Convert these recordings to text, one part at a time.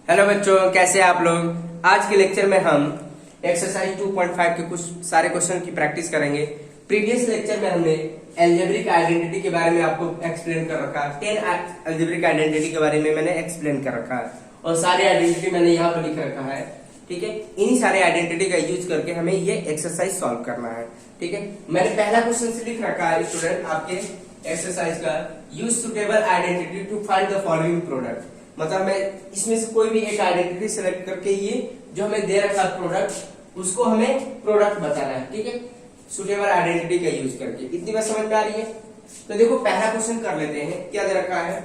Hello बच्चों, कैसे हैं आप लोग। आज के लेक्चर में हम एक्सरसाइज 2.5 के कुछ सारे क्वेश्चन की प्रैक्टिस करेंगे। प्रीवियस लेक्चर में हमने एल्जेब्रिक आइडेंटिटी के बारे में आपको एक्सप्लेन कर रखा है। 10 एल्जेब्रिक आइडेंटिटी के बारे में मैंने एक्सप्लेन कर रखा है और सारे आइडेंटिटी मैंने यहाँ पर लिख रखा है। ठीक है, इन्हीं सारे आइडेंटिटी का यूज करके हमें ये एक्सरसाइज सॉल्व करना है। ठीक है, मैंने पहला क्वेश्चन से लिख रखा है स्टूडेंट आपके एक्सरसाइज का, use suitable identity to find the following product. मतलब मैं इसमें से कोई भी एक आइडेंटिटी सेलेक्ट करके ये जो हमें दे रखा प्रोडक्ट उसको हमें प्रोडक्ट बताना है। ठीक है, सुटेबल आइडेंटिटी का यूज करके। इतनी बात समझ में आ रही है? तो देखो पहला क्वेश्चन कर लेते हैं। क्या दे रखा है?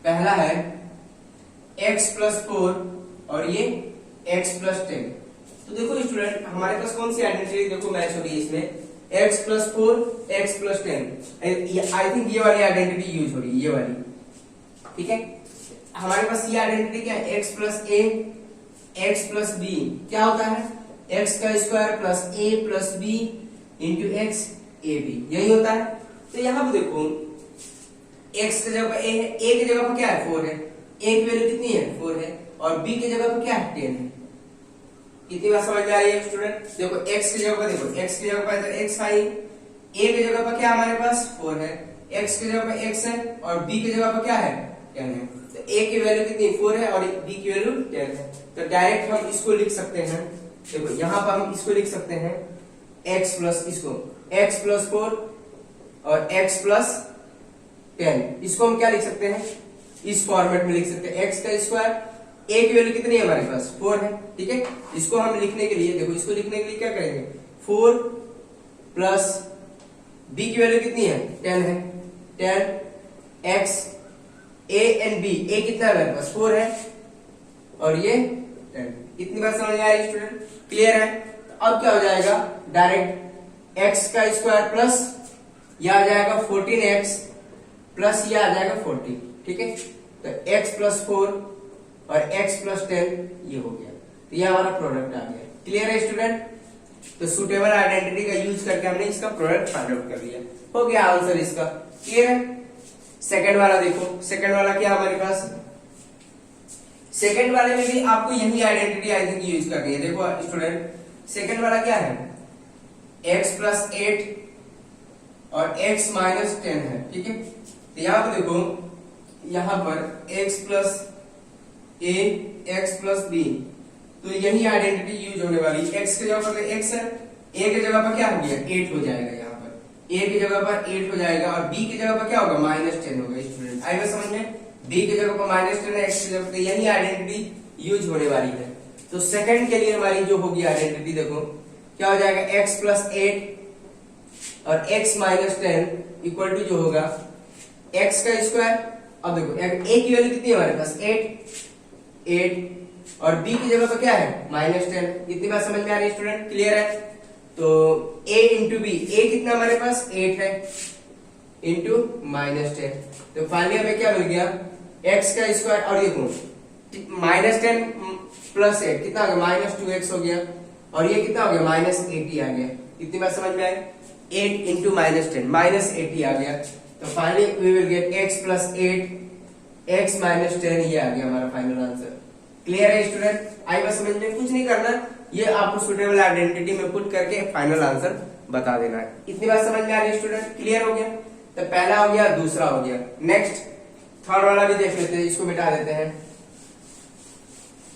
पहला है x प्लस 4 और ये x प्लस 10। तो देखो स्टूडेंट हमारे पास कौन सी आइडेंटिटी देखो मैच हो रही है इसमें, x plus 4 x plus 10। I think ये वाली आइडेंटिटी यूज हो रही है, ये वाली। ठीक है, हमारे पास ये आइडेंटिटी क्या है, x plus a x plus b क्या होता है, x का square plus a plus b into x a b, यही होता है। तो यहां पे देखो x की जगह पर a है, a की जगह पर क्या है 4 है, a की वैल्यू कितनी है 4 है, और b की जगह पर क्या है 10 है। कितनी बात समझ में आ रही है स्टूडेंट? देखो x की जगह पर, देखो x की जगह पर x है, a की जगह पर क्या हमारे पास 4 है, x की जगह पर x है और b की जगह पर क्या है 10 है। तो a की वैल्यू कितनी 4 है और b की वैल्यू 10 है। तो डायरेक्ट हम इसको लिख सकते हैं, देखो यहां पर हम इसको लिख सकते हैं x प्लस इसको x प्लस 4 और x प्लस 10। इसको हम क्या लिख सकते हैं, इस फॉर्मेट में लिख सकते हैं। x का स्क्वायर, a की वैल्यू कितनी है हमारे पास 4 है। ठीक है, इसको हम लिखने के लिए, देखो इसको लिखने के लिए क्या करेंगे, 4 प्लस b की वैल्यू कितनी है 10 है, 10 x a and b, a कितना है मेरे पास 4 है और ये 10। इतनी बात समझ में आ रही है स्टूडेंट? क्लियर है? तो अब क्या हो जाएगा, डायरेक्ट x का स्क्वायर प्लस यह आ जाएगा 14x प्लस यह आ जाएगा 40। ठीक है, तो x प्लस 4 और x प्लस 10 ये हो गया। तो ये हमारा प्रोडक्ट आ गया। क्लियर है स्टूडेंट? तो सुटेबल आइडेंटिटी का यूज करके हमने इसका प्रोडक्ट फाइंड आउट कर लिया। हो गया आंसर इसका। क्लियर है? सेकंड वाला देखो, सेकंड वाला क्या हमारे पास, सेकंड वाले में भी आपको यही आइडेंटिटी आई थिंक यूज करनी है। देखो स्टूडेंट सेकंड वाला क्या है, x प्लस 8 और x माइनस 10 है। ठीक है, तो यहां पर देखो, यहां पर x plus a x plus b, तो यही आइडेंटिटी यूज होने वाली। x की जगह पर x है, a की जगह पर क्या हो गया 8 हो जाएगा, यहाँ पर a की जगह पर 8 हो जाएगा और b की जगह पर क्या होगा माइनस 10 होगा। स्टूडेंट आएगा समझ में, b की जगह पर माइनस 10 है, x की जगह पर, यही आइडेंटिटी यूज होने वाली है। तो सेकंड के लिए हमारी जो होगी आइडेंटिटी, देखो क्या हो जाएगा, x प्लस 8 और x माइनस 10 इक्वल टू जो होगा x का स्क्वायर। अब देखो a की वैल्यू कितनी है हमारे पास 8 और b की जगह पर क्या है माइनस 10। इतनी बात समझ में आ रही है स्टूडेंट? क्लियर है? तो a इंटू बी, a कितना हमारे पास 8 है इंटू माइनस 10। तो फाइनली हमें क्या मिल गया, x का स्क्वायर और देखो माइनस 10 प्लस 8 कितना हो गया माइनस 2x हो गया और ये कितना हो गया माइनस 80 आ गया। इतनी बात समझ में आई? 8 इंटू माइनस 10 माइनस 80 आ गया। तो finally we will get x plus 8 x minus 10, ये आ गया हमारा फाइनल आंसर। क्लियर है स्टूडेंट? आई बात समझ में? कुछ नहीं करना, ये आपको सुटेबल आइडेंटिटी में पुट करके फाइनल आंसर बता देना है। इतनी बात समझ में आ रही है स्टूडेंट? क्लियर हो गया? तो पहला हो गया, दूसरा हो गया। नेक्स्ट थर्ड वाला भी देख लेते हैं, इसको मिटा देते हैं।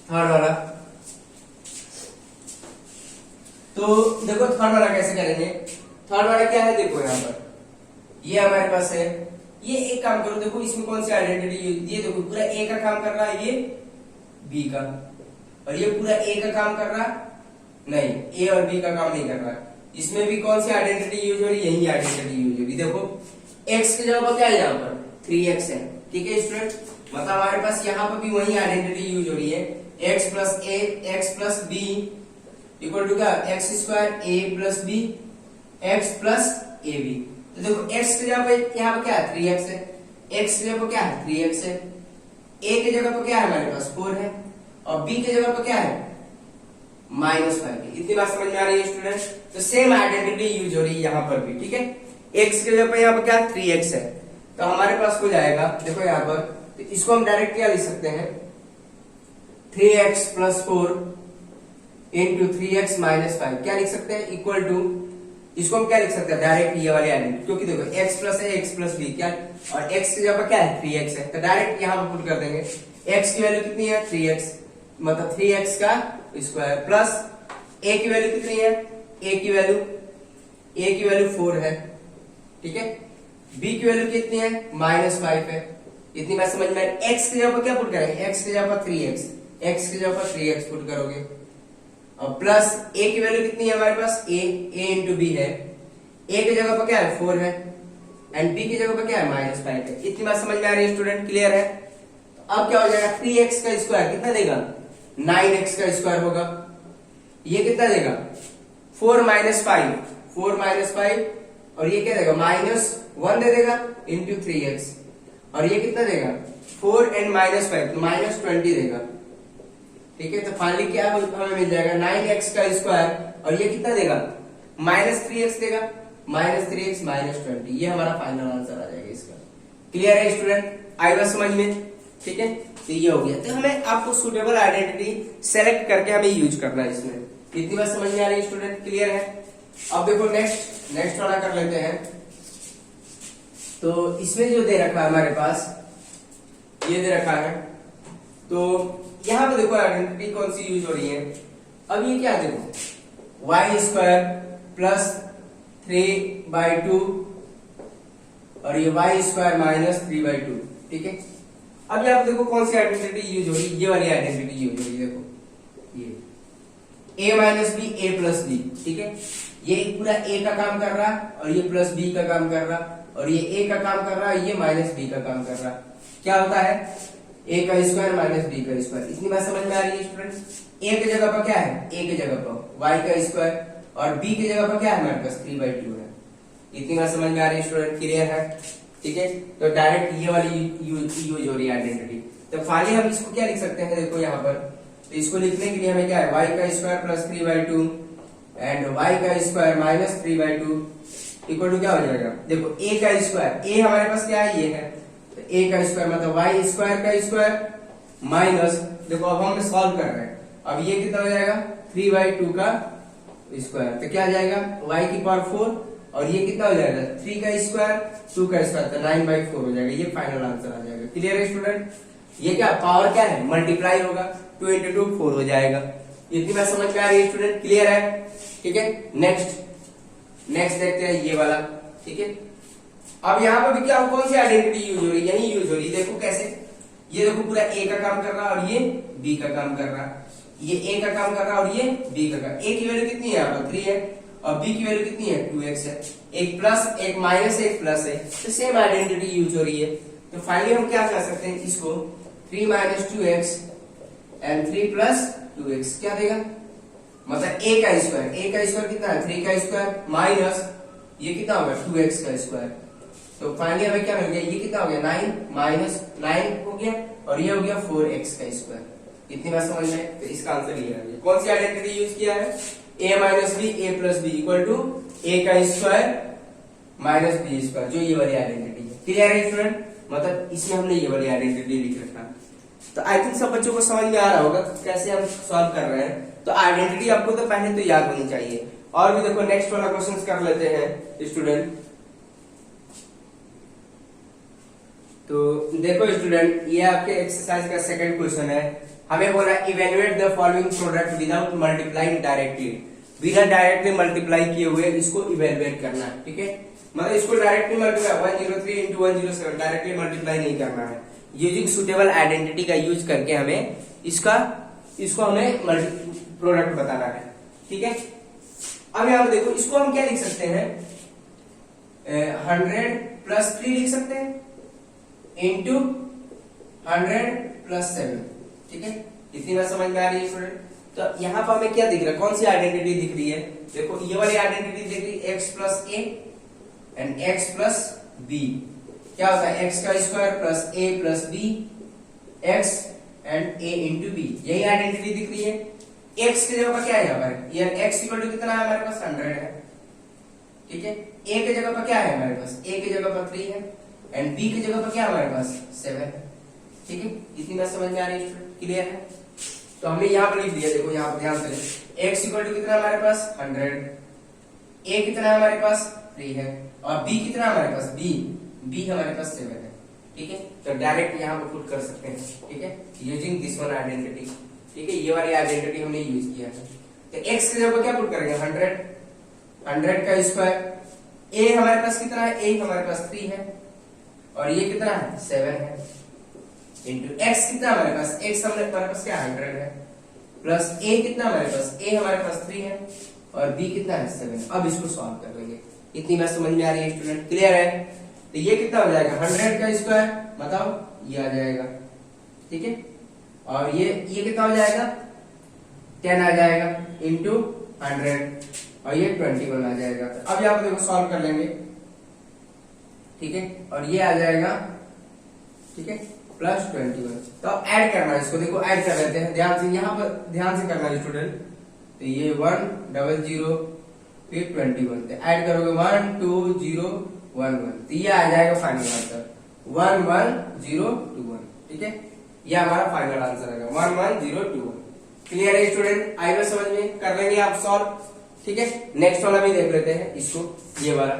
थर्ड वाला, तो देखो थर्ड वाला कैसे करेंगे। थर्ड वाला क्या है, देखो यहाँ पर ये हमारे पास है, ये एक काम करो, देखो इसमें कौन सी आइडेंटिटी, ये देखो पूरा ए का काम कर रहा है, ये बी का, और ये पूरा ए का काम कर रहा नहीं, ए और बी का काम नहीं कर रहा। इसमें भी कौन सी आइडेंटिटी यूज हो रही है, यही आइडेंटिटी यूज हो रही। देखो x की जगह पर क्या है यहाँ पर 3x है। ठीक है स्टूडेंट, मतलब हमारे पास यहाँ पर भी वही आइडेंटिटी यूज हो रही है, x plus a x plus b equal to क्या x square a plus b x plus a b. तो देखो x की जगह पे यहाँ पर क्या है 3x है, x की जगह पर क्या है 3x है, a की जगह पर क्या है हमारे पास 4 है और b की जगह पर क्या है -5 है। इतनी बात समझ में आ रही है स्टूडेंट? तो सेम आइडेंटिटी यूज हो रही है यहाँ पर भी। ठीक है, x की जगह पर यहाँ पर क्या 3x है, तो हमारे पास हो जाएगा, देखो यहाँ पर, तो इसको हम डायरेक्ट क्या लिख सकते हैं, 3x+4 इंटू 3x-5 क्या लिख सकते हैं, इक्वल टू, इसको हम क्या लिख सकते हैं डायरेक्ट ये वाले आइडेंटिटी, क्योंकि देखो x प्लस है x प्लस b क्या, और x की जगह पर क्या है 3x है, तो डायरेक्ट यहाँ पर पुट कर देंगे। x की वैल्यू कितनी है 3x, मतलब 3x का स्क्वायर, प्लस a की वैल्यू कितनी है, a की वैल्यू 4 है, ठीक है। b की वैल्यू कितनी है -5 है, इतनी बात समझ में। x की जगह पर क्या पुट करेंगे, x की जगह पर 3x, x की जगह पर 3x पुट करोगे, और प्लस a की वैल्यू कितनी है हमारे पास, a इंटू b है, a की जगह पर क्या है 4 है, एंड b की जगह पर क्या है -5 है। इतनी बात समझ में आ रही है स्टूडेंट, क्लियर है। तो अब क्या हो जाएगा, 3x का स्क्वायर कितना देगा, 9x का स्क्वायर होगा, ये कितना देगा 4 -5, और ये क्या देगा -1 दे देगा इंटू 3x, और ये कितना देगा 4 एंड -5 तो -20 देगा, ठीक है। तो फाइनली क्या हमें मिल जाएगा 9x का स्क्वायर, और ये कितना देगा -3x देगा, -3x -20, ये हमारा फाइनल आंसर आ जाएगा इसका। क्लियर है स्टूडेंट, आएगा समझ में, ठीक है। तो ये हो गया, तो हमें आपको सुटेबल आइडेंटिटी सेलेक्ट करके हमें यूज करना है इसमें, इतनी बात समझ में आ रही है स्टूडेंट, क्लियर है। अब देखो नेक्स्ट वाला कर लेते हैं। तो इसमें जो दे रखा है हमारे पास, ये दे रखा है, तो यहां पे देखो आइडेंटिटी कौन सी यूज हो रही है। अब ये क्या देखो y² प्लस 3/2 और ये y² -3/2, ठीक है। अब यहाँ पे देखो कौन सी आइडेंटिटी यूज हो रही है, ये वाली आइडेंटिटी यूज हो रही है, देखो ये a minus B a plus B, ठीक है। ये पूरा a का काम कर रहा और ये प्लस b का काम कर रहा, और ये a का काम कर रहा और ये माइनस b का काम कर रहा। क्या होता है a का स्क्वायर माइनस b का स्क्वायर, इतनी बात समझ में आ रही है स्टूडेंट्स। a की जगह पर क्या है, a की जगह पर y का स्क्वायर, और b की जगह पर क्या है हमारे पास 3/2 है, इतनी बात समझ में आ रही है स्टूडेंट, क्लियर है, ठीक है। तो डायरेक्ट ये वाली यूज हो रही है आइडेंटिटी। तो फाइनली हम इसको क्या लिख सकते हैं, देखो यहाँ पर, तो इसको लिखने के लिए हमें क्या है y का स्क्वायर प्लस 3/2 एंड y का स्क्वायर माइनस 3/2 इक्वल टू क्या हो जाएगा, देखो a का स्क्वायर, a हमारे पास क्या है ये है, तो a का स्क्वायर मतलब y स्क्वायर का स्क्वायर माइनस, देखो अब हम सॉल्व कर रहे हैं, अब ये कितना हो जाएगा 3/2 का स्क्वायर, तो क्या आ जाएगा y की पावर 4, और ये कितना हो जाएगा 3 का स्क्वायर 2 का स्क्वायर, तो 9/4 हो जाएगा, ये फाइनल आंसर आ जाएगा। क्लियर है स्टूडेंट, ये क्या पावर क्या है मल्टीप्लाई होगा, 2 × 2 4 हो जाएगा, इतनी बात समझ में आ रही है स्टूडेंट, क्लियर है, ठीक है। नेक्स्ट देखते हैं ये वाला, ठीक है। अब यहाँ पर भी क्या कौन सी आइडेंटिटी यूज हो रही है, यही यूज हो रही है, देखो कैसे, ये देखो पूरा a का काम कर रहा और ये b का काम कर रहा, ये a का काम कर रहा और ये b का काम, a की वैल्यू कितनी है यहाँ पर 3 है, और b की वैल्यू कितनी है 2x है, एक प्लस एक माइनस एक प्लस है, तो सेम आइडेंटिटी यूज हो रही है। तो फाइनली हम क्या कर सकते हैं इसको, 3 - 2x एंड 3 + 2x क्या देगा, मतलब a का स्क्वायर कितना है 3 का स्क्वायर माइनस ये कितना होगा 2x का स्क्वायर, तो फाइनली हमें क्या मिल गया, ये कितना हो गया 9 - 9 हो गया, और ये हो गया 4x का स्क्वायर, इतनी बात समझ में। तो इसका आंसर ये है, कौन सी आइडेंटिटी यूज किया है, a minus B a plus B equal to a का स्क्वायर माइनस बी स्क्वायर, जो ये वाली आइडेंटिटी है। क्लियर है स्टूडेंट, मतलब इसमें हमने ये वाली आइडेंटिटी लिख रखा है। तो आई थिंक सब बच्चों को समझ में आ रहा होगा कैसे हम सॉल्व कर रहे हैं। तो आइडेंटिटी आपको तो पहले तो याद होनी चाहिए। और भी देखो नेक्स्ट वाला क्वेश्चन कर लेते हैं स्टूडेंट। तो देखो स्टूडेंट, ये आपके एक्सरसाइज का सेकंड क्वेश्चन है। हमें बोला evaluate the following product without multiplying directly, बिना डायरेक्टली मल्टीप्लाई किए हुए इसको इवेल्युएट करना है, ठीक है। मतलब इसको डायरेक्टली मल्टीप्लाई 103 × 107 डायरेक्टली मल्टीप्लाई नहीं करना है, यूजिंग सुटेबल आइडेंटिटी का यूज करके हमें इसको हमें प्रोडक्ट बताना है, ठीक है। अब यहाँ देखो इसको हम क्या लिख सकते हैं, 100 + 3 लिख सकते हैं इंटू 100 + 7, ठीक है। इतनी बात समझ में आ रही है स्टूडेंट। तो यहाँ पर हमें क्या दिख रहा है, कौन सी आइडेंटिटी दिख रही है, देखो ये वाली आइडेंटिटी दिख रही है x + a and x + b, क्या होता है x का square plus a plus b, x and a into b, यही आइडेंटिटी दिख रही है। x की जगह पर क्या है यहाँ पर, ये x इक्वल टू कितना है हमारे पास 100 है, ठीक है। a की जगह पर क्या है हमारे पास, a की जगह पर 3 है एंड b की जगह पर क्या है हमारे पास 7 है, ठीक है। इतनी बात समझ में आ रही है, क्लियर है। तो हमने यहाँ पर लिख दिया, देखो यहाँ पर ध्यान से x इक्वल टू कितना हमारे पास 100, a कितना है हमारे पास 3 है, और b कितना है हमारे पास b हमारे पास 7 है। ठीक है, तो डायरेक्ट यहाँ पर पुट कर सकते हैं। ठीक है, यूजिंग दिस वन आइडेंटिटी। ठीक है, ये वाली आइडेंटिटी हमने यूज किया है। तो x की जगह क्या पुट करेंगे 100 का स्क्वायर, a हमारे पास कितना है, a हमारे पास 3 है, और ये कितना है 7 है, इंटू x कितना हमारे पास, x हमारे पास क्या 100 है, प्लस a कितना हमारे पास, a हमारे पास 3 है, और b कितना है 7। अब इसको सॉल्व कर लेंगे। इतनी बात समझ में आ रही है स्टूडेंट, क्लियर है? तो ये कितना हो जाएगा 100 का स्क्वायर, बताओ ये आ जाएगा। ठीक है, और ये कितना हो जाएगा 10 आ जाएगा इंटू 100, और ये 21 आ जाएगा। अब यहाँ पे देखो सॉल्व कर लेंगे। ठीक है, और ये आ जाएगा, ठीक है, प्लस 21। तो अब ऐड करना है इसको, देखो ऐड कर लेते हैं ध्यान से, यहाँ पर ध्यान से करना है स्टूडेंट। तो ये 100 फिर 21, तो ऐड करोगे 12011, तो ये आ जाएगा फाइनल आंसर 11021। ठीक है, ये हमारा फाइनल आंसर आएगा 11021। क्लियर है स्टूडेंट? आएगा समझ में? कर लेंगे आप सॉल्व। ठीक है, नेक्स्ट वाला भी देख लेते हैं इसको, ये वाला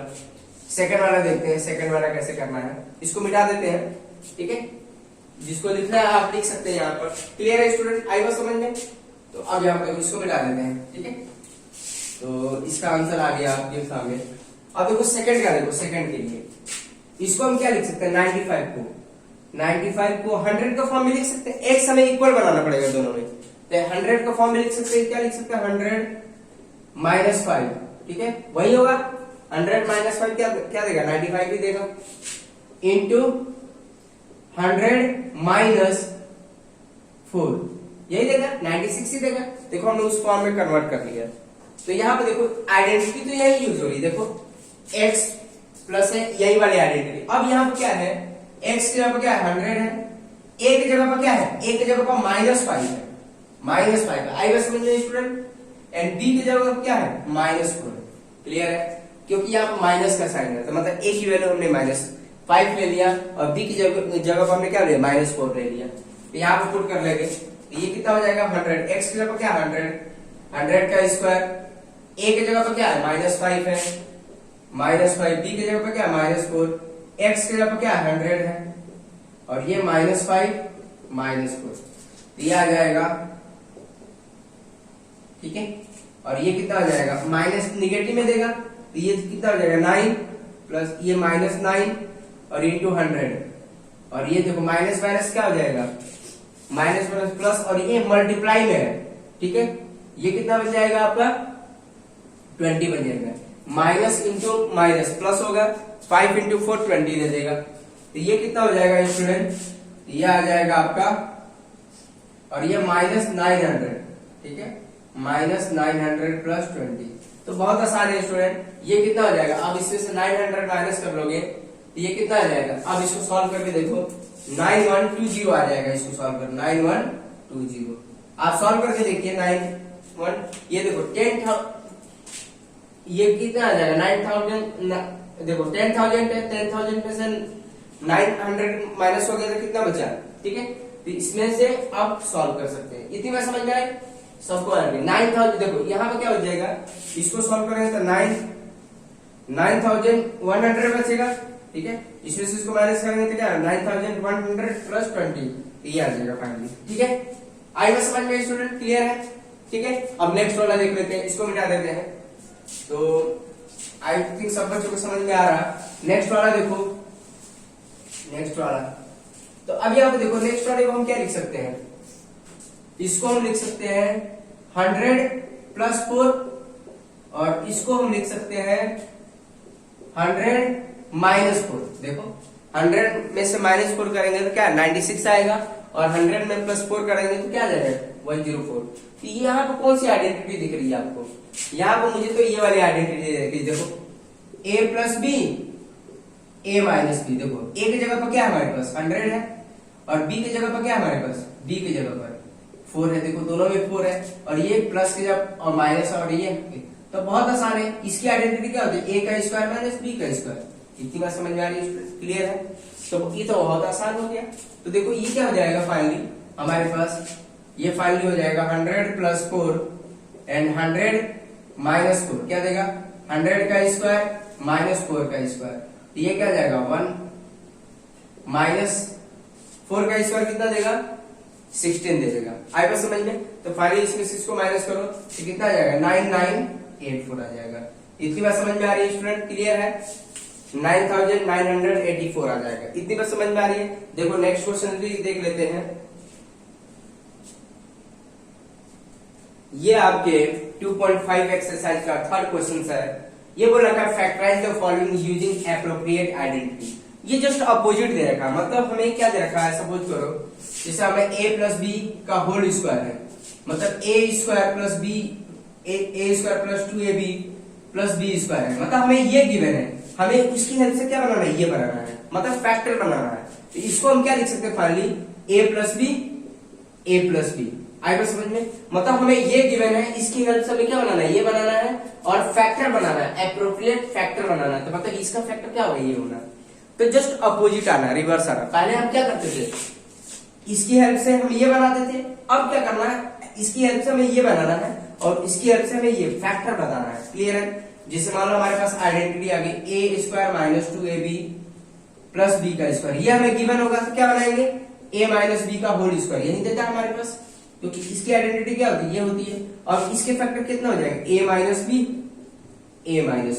सेकंड वाला देखते हैं, सेकंड वाला कैसे करना है। इसको मिटा देते हैं। ठीक है, जिसको लिखना है आप लिख सकते हैं यहाँ पर। क्लियर है स्टूडेंट? आएगा समझ में? तो अब यहाँ पे इसको मिटा देते हैं। ठीक है, तो इसका आंसर आ गया आपके सामने। अब देखो सेकंड का, देखो सेकंड के लिए इसको हम क्या लिख सकते हैं 95 को 100 का फॉर्म में लिख सकते हैं। एक समय इक्वल बनाना पड़ेगा दोनों में, तो 100 का फॉर्म में लिख सकते हैं, क्या लिख सकते हैं 100 - 5। ठीक है, वही होगा 100 - 5 क्या देगा 95 ही देगा, इंटू 100 - 4 यही देगा 96 ही देगा। देखो हमने उस फॉर्म में कन्वर्ट कर लिया। तो यहाँ पे देखो आइडेंटिटी तो यही यूज हो रही है, देखो x प्लस है, यही वाली आइडेंटिटी। अब यहाँ पे क्या है, x की जगह पर क्या है 100 है, a की जगह पर क्या है, a की जगह पर -5 है, -5 आई बस समझ में स्टूडेंट, एंड b की जगह पर क्या है -4। क्लियर है, क्योंकि यहाँ पर माइनस का साइन है, तो मतलब a की वैल्यू हमने -5 ले लिया, और b की जगह पर हमने क्या लिया -4 ले लिया। तो यहाँ पर पुट कर लेंगे, तो ये कितना हो जाएगा 100, x की जगह पर क्या 100 का स्क्वायर, a की जगह पर क्या है -5 है, -5, b की जगह पर क्या -4, x की जगह पर क्या 100 है, और ये -5 -4, तो ये आ जाएगा। ठीक है, और ये कितना हो जाएगा माइनस निगेटिव में देगा, तो ये कितना हो जाएगा 9 प्लस ये -9 और इंटू 100, और ये देखो माइनस माइनस क्या हो जाएगा माइनस माइनस प्लस, और ये मल्टीप्लाई में है। ठीक है, ये कितना बन जाएगा आपका 20 बन जाएगा, माइनस इंटू माइनस प्लस होगा, 5 इंटू 4 20 दे देगा। तो ये कितना हो जाएगा स्टूडेंट, ये आ जाएगा आपका, और ये -900। ठीक है, -900 प्लस 20, तो बहुत आसान है स्टूडेंट। ये कितना हो जाएगा, अब इसमें से 900 माइनस कर लोगे तो ये कितना आ जाएगा। अब इसको सॉल्व करके देखो 9120 आ जाएगा, इसको सॉल्व कर 9120 आप सॉल्व करके देखिए 91, ये देखो 10,000, ये कितना आ जाएगा 9000, देखो 10,000 है, 10,000 में से 900 माइनस हो गया तो कितना बचा। ठीक है, तो इसमें से अब सॉल्व कर सकते हैं। इतनी बात समझ में आए सबको? 9000, देखो यहाँ पे क्या हो जाएगा, इसको सॉल्व करेंगे तो 9100 बचेगा। ठीक है, इसमें से इसको माइनस करेंगे तो क्या 9100 प्लस 20, ये आ जाएगा फाइनली। ठीक है, आएगा समझ में स्टूडेंट? क्लियर है? ठीक है, अब नेक्स्ट वाला देख लेते हैं, इसको मिटा देते हैं। तो आई थिंक सब बच्चों को समझ में आ रहा। नेक्स्ट वाला देखो, नेक्स्ट वाला, तो अब यहाँ पे देखो नेक्स्ट वाले को हम क्या लिख सकते हैं, इसको हम लिख सकते हैं 100 प्लस 4, और इसको हम लिख सकते हैं 100 माइनस 4। देखो 100 में से -4 करेंगे तो क्या 96 आएगा, और 100 में प्लस 4 करेंगे तो क्या जाएगा 104। तो यहाँ पे कौन सी आइडेंटिटी दिख रही है आपको? यहाँ पे मुझे तो ये वाली आइडेंटिटी दिख रही है, देखो a plus b, a minus b। देखो a की जगह पर क्या है हमारे पास 100 है, और b की जगह पर क्या है हमारे पास, b की जगह पर 4 है। देखो दोनों में 4 है, और ये प्लस की जगह और माइनस, और ये तो बहुत आसान है। इसकी आइडेंटिटी क्या होती है a का स्क्वायर माइनस b का स्क्वायर। इतनी बात समझ में आ रही है? क्लियर है? तो ये तो बहुत आसान हो गया। तो देखो ये क्या हो जाएगा फाइनली हमारे पास ये फाइनली हो जाएगा 100 प्लस 4 एंड 100 माइनस 4 क्या देगा 100 का स्क्वायर माइनस 4 का स्क्वायर, तो ये क्या जाएगा 1 माइनस 4 का स्क्वायर कितना देगा 16 दे देगा। आएगा समझ में? तो फाइनली इसमें से इसको माइनस करो तो कितना आ जाएगा 9984 आ जाएगा। इतनी बात समझ में आ रही है स्टूडेंट? क्लियर है? 9984 आ जाएगा। इतनी बात समझ में आ रही है? देखो नेक्स्ट क्वेश्चन भी देख लेते हैं। ये आपके 2.5 एक्सरसाइज का थर्ड क्वेश्चन है। ये बोल रखा है factorise the following using appropriate identity. ये जस्ट अपोजिट दे रखा है, मतलब हमें क्या दे रखा है, सपोज करो जैसे हमें a प्लस बी का होल स्क्वायर है, मतलब a square plus B A square plus 2ab plus B square है, मतलब हमें ये गिवन है, हमें उसकी हेल्प से क्या बनाना है, ये बनाना है, मतलब फैक्टर बनाना है। तो इसको हम क्या लिख सकते हैं फाइनली a प्लस बी आएगा समझ में? मतलब हमें ये गिवन है, इसकी हेल्प से हमें क्या बनाना है, ये बनाना है और फैक्टर बनाना है, एप्रोप्रिएट फैक्टर बनाना है। तो मतलब इसका फैक्टर क्या होगा, ये होना। तो जस्ट अपोजिट आना, रिवर्स आना। पहले हम क्या करते थे, इसकी हेल्प से हम ये बनाते थे, अब क्या करना है, इसकी हेल्प से हमें ये बनाना है और इसकी हेल्प से हमें ये फैक्टर बनाना है। क्लियर है? जैसे मान लो हमारे पास आइडेंटिटी आ गई a square minus 2ab plus B का स्क्वायर, ये हमें गिवन होगा तो क्या बनाएंगे a माइनस बी का होल स्क्वायर, यही देता है हमारे पास, क्योंकि इसकी आइडेंटिटी क्या होती है, ये होती है। और इसके फैक्टर कितना हो जाएगा a माइनस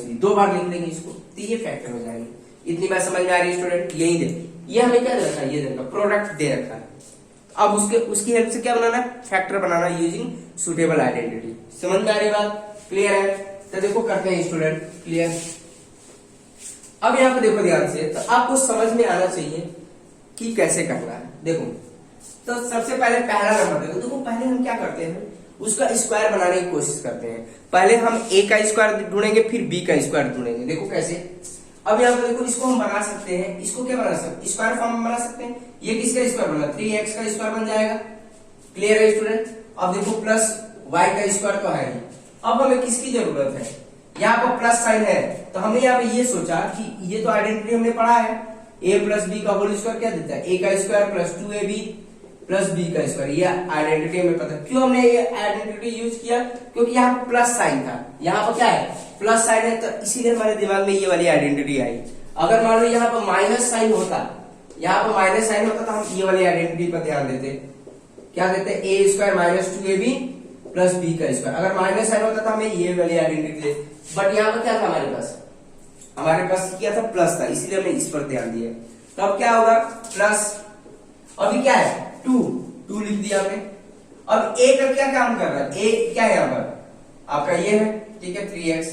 बी, दो बार लिख लेंगे इसको, तो ये फैक्टर हो जाएंगे। इतनी बात समझ में आ रही है स्टूडेंट? यही दे, ये हमें क्या दे रखा है, ये दे रखा प्रोडक्ट दे रखा है। अब उसकी हेल्प से क्या बनाना है, फैक्टर बनाना यूजिंग सुटेबल आइडेंटिटी। समझ में आ रही बात? क्लियर है? तो देखो करते हैं स्टूडेंट। क्लियर? अब यहाँ पे देखो ध्यान से, तो आपको समझ में आना चाहिए कि कैसे करना है। देखो तो सबसे पहले पहला नंबर देखो पहले हम क्या करते हैं, उसका स्क्वायर बनाने की कोशिश करते हैं। पहले हम a का स्क्वायर ढूंढेंगे, फिर b का स्क्वायर ढूंढेंगे। देखो कैसे, अब यहाँ पे देखो इसको हम बना सकते हैं, इसको क्या बना सकते हैं, स्क्वायर फॉर्म में बना सकते हैं। ये किसका स्क्वायर बना, 3x का स्क्वायर बन जाएगा। क्लियर है स्टूडेंट? अब देखो प्लस y का स्क्वायर तो है ही। अब हमें किसकी जरूरत है, यहाँ पर प्लस साइन है, तो हमने यहाँ पे ये सोचा कि ये तो आइडेंटिटी हमने पढ़ा है, a प्लस बी का होल स्क्वायर क्या देता है, a का square plus 2ab plus B का स्क्वायर। ये आइडेंटिटी हमें पता है। क्यों हमने ये आइडेंटिटी यूज किया, क्योंकि यहाँ पर प्लस साइन था, यहाँ पर क्या है प्लस साइन है, तो इसीलिए हमारे दिमाग में ये वाली आइडेंटिटी आई। अगर मान लो यहाँ पर माइनस साइन होता, यहाँ पर माइनस साइन होता तो हम ये वाली आइडेंटिटी पर ध्यान देते। क्या देते, a square minus 2ab plus B का स्क्वायर। अगर माइनस साइन होता तो हमें ये वाली आइडेंटिटी दे, बट यहाँ पर क्या था हमारे पास क्या था, प्लस था, इसलिए हमने इस पर ध्यान दिया। तो अब क्या होगा, प्लस, अभी क्या है 2 लिख दिया हमने। अब a का क्या काम कर रहा है, a क्या है यहाँ पर आपका ये है, ठीक है 3x,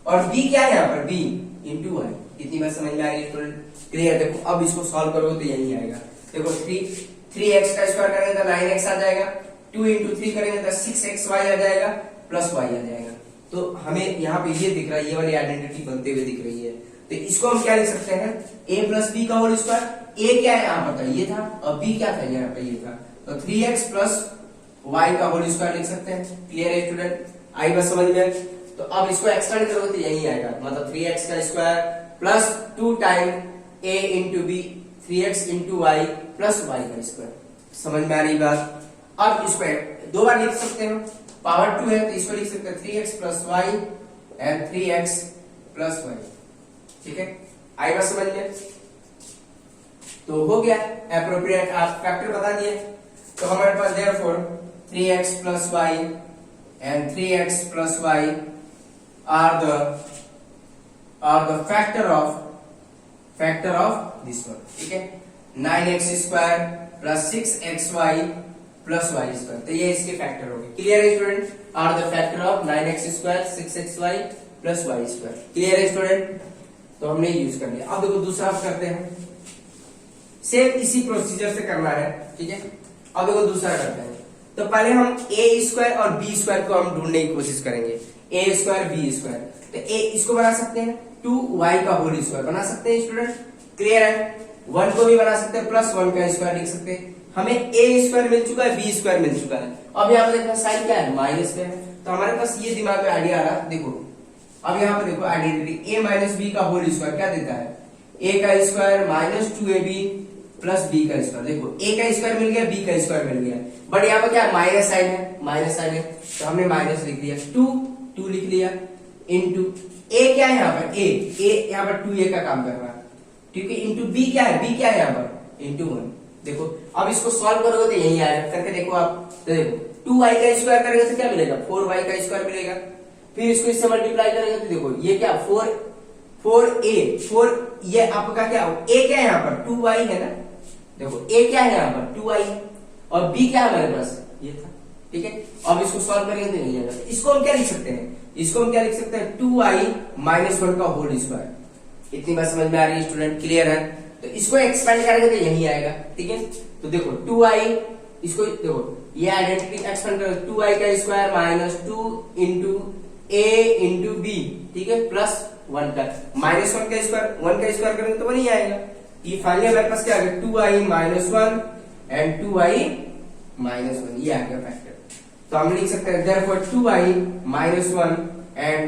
और b क्या है यहाँ पर, b इंटू वाई। इतनी बात समझ में आ रही है स्टूडेंट? क्लियर? देखो अब इसको सॉल्व करोगे तो यही आएगा। देखो 3x का स्क्वायर करेंगे तो 9x आ जाएगा, 2 इंटू 3 करेंगे तो 6xy आ जाएगा, प्लस y आ जाएगा। तो हमें यहाँ पे ये दिख रहा है, ये वाली आइडेंटिटी बनते हुए दिख रही है। तो इसको हम क्या लिख सकते हैं, a प्लस बी का होल स्क्वायर। a क्या है यहाँ पर, ये था, और b क्या था यहाँ पे, ये था, तो 3x प्लस y का होल स्क्वायर लिख सकते हैं। क्लियर है स्टूडेंट? आई बस समझ में? तो अब इसको एक्सटेंड करोगे तो यही आएगा, मतलब 3x का square plus 2 time a into B, 3x into Y plus y का स्क्वायर। समझ में आ रही बात? अब इसको दो बार लिख सकते हैं, पावर 2 है तो इसको लिख सकते हैं 3x plus Y and 3x plus Y. ठीक है, आई बात समझ में? तो हो गया एप्रोप्रिएट, आप फैक्टर बता दिए। तो हमारे पास therefore 3x plus Y and 3x plus y are the factor of this one. ठीक है, 9x square plus 6xy plus y square, तो ये इसके फैक्टर हो गए। क्लियर है student? Are the factor of 9x square 6xy plus y square. Clear है student? तो हमने यूज कर लिया। अब देखो दूसरा आप करते हैं, सेम इसी प्रोसीजर से करना है। ठीक है, अब देखो दूसरा करते हैं। तो पहले हम a स्क्वायर और b स्क्वायर को हम ढूंढने की कोशिश करेंगे, a स्क्वायर b स्क्वायर। तो a इसको बना सकते हैं 2y का होल स्क्वायर बना सकते हैं स्टूडेंट। क्लियर है? 1 को भी बना सकते हैं, प्लस 1 का स्क्वायर लिख सकते हैं। हमें a स्क्वायर मिल चुका है, b स्क्वायर मिल चुका है। अब यहाँ पे देखो साइन क्या है, माइनस पे है, तो हमारे पास ये दिमाग में आइडिया आ रहा है। देखो अब यहाँ पे देखो आइडेंटिटी a माइनस बी का होल स्क्वायर क्या देता है, a का square minus 2ab plus B का स्क्वायर। देखो ए का स्क्वायर मिल गया, बी का स्क्वायर मिल गया, बट यहाँ पर क्या माइनस साइन है, माइनस साइन है तो हमने माइनस लिख दिया, टू लिख लिया इंटू ए क्या है यहाँ पर, ए यहाँ पर 2a का काम कर रहा है, ठीक है, इंटू बी क्या है, बी क्या है यहाँ पर इंटू 1। देखो अब इसको सॉल्व करोगे तो यही आएगा, करके देखो आप, तो देखो 2y का स्क्वायर करेंगे तो क्या मिलेगा, 4y का स्क्वायर मिलेगा, फिर इसको इससे मल्टीप्लाई करेंगे तो देखो ये क्या 4 ये आपका क्या a क्या है यहाँ पर 2y है ना, देखो a क्या है यहाँ पर 2y और b क्या है हमारे पास ये था, ठीक है। अब इसको सॉल्व करेंगे तो यही आएगा, इसको हम क्या लिख सकते हैं, इसको हम क्या लिख सकते हैं 2y माइनस 1 का होल स्क्वायर। इतनी बात समझ में आ रही है स्टूडेंट, क्लियर है। तो इसको एक्सपेंड करेंगे तो यही आएगा, ठीक है। तो देखो 2y, इसको देखो ये आइडेंटिटी एक्सपेंड करो, 2y का square minus 2 into a into b, ठीक है, प्लस 1 का माइनस 1 का स्क्वायर, 1 का स्क्वायर करेंगे तो वही आएगा। ये फाइनली हमारे पास क्या आ गया 2y minus 1 and 2y minus 1, ये आ गया फैक्टर। तो हम लिख सकते हैं therefore 2y minus 1 and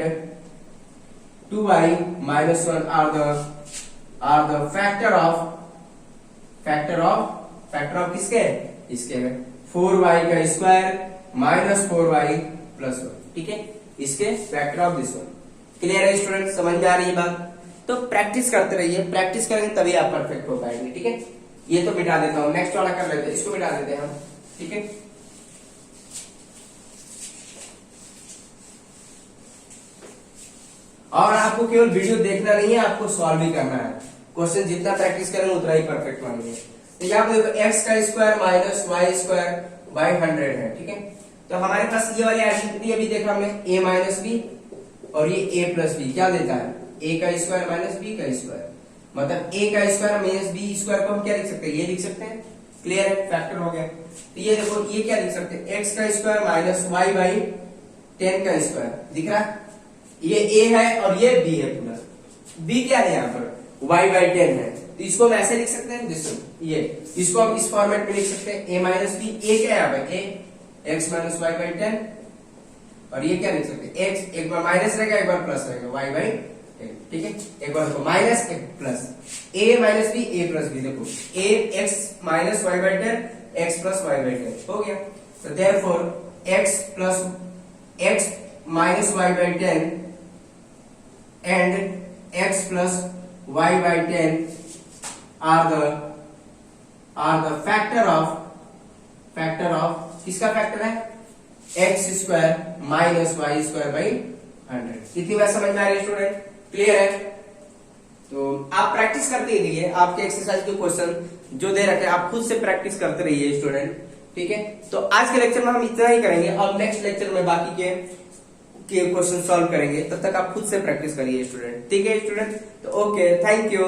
2y minus 1 are the factor of किसके, इसके में 4y का स्क्वायर माइनस 4y प्लस 1, ठीक है, इसके factor of this one. Clear है स्टूडेंट, समझ में आ रही है बात। तो प्रैक्टिस करते रहिए, प्रैक्टिस करेंगे तभी आप परफेक्ट हो पाएंगे, ठीक है। ये तो मिटा देता हूं, नेक्स्ट वाला कर लेते हैं, इसको मिटा देते हैं हम, ठीक है। और आपको केवल वीडियो देखना नहीं है, आपको सॉल्व भी करना है। क्वेश्चन जितना प्रैक्टिस करेंगे उतना ही परफेक्ट बनेंगे। तो यहाँ पे देखो एक्स का square minus Y square by 100 है, ठीक है। तो हमारे पास ये वाली आइडेंटिटी अभी देखा हमने a माइनस बी और ये a प्लस बी क्या देता है, a का स्क्वायर माइनस b का स्क्वायर, मतलब a का स्क्वायर माइनस b स्क्वायर को हम क्या लिख सकते हैं, ये लिख सकते हैं। क्लियर है, फैक्टर हो गया। तो ये देखो ये क्या लिख सकते हैं, x का स्क्वायर माइनस वाई बाई 10 का स्क्वायर, दिख रहा है, ये a है और ये b है पूरा, b क्या है यहाँ पर y बाई 10 है, तो इसको हम ऐसे लिख सकते हैं, ये इसको हम इस फॉर्मेट में लिख सकते हैं a माइनस बी, a क्या है यहाँ पर a x minus Y by 10, और ये क्या लिख सकते हैं x, एक बार माइनस रहेगा एक बार प्लस रहेगा y बाई 10, ठीक है। एक बार देखो माइनस एक plus, a minus B a plus B, देखो a x minus Y by 10 x plus Y by 10 हो गया। तो therefore x plus x minus Y by 10 and x plus y by 10 are the factor of किसका factor है, x square minus Y square by 100। इतनी बात समझ में आ रही है स्टूडेंट, क्लियर है। तो आप प्रैक्टिस करते रहिए, आपके एक्सरसाइज के क्वेश्चन जो दे रखे आप खुद से प्रैक्टिस करते रहिए स्टूडेंट, ठीक है। तो आज के लेक्चर में हम इतना ही करेंगे, अब नेक्स्ट लेक्चर में बाकी के क्वेश्चन सॉल्व करेंगे, तब तक आप खुद से प्रैक्टिस करिए स्टूडेंट, ठीक है स्टूडेंट। तो ओके, थैंक यू।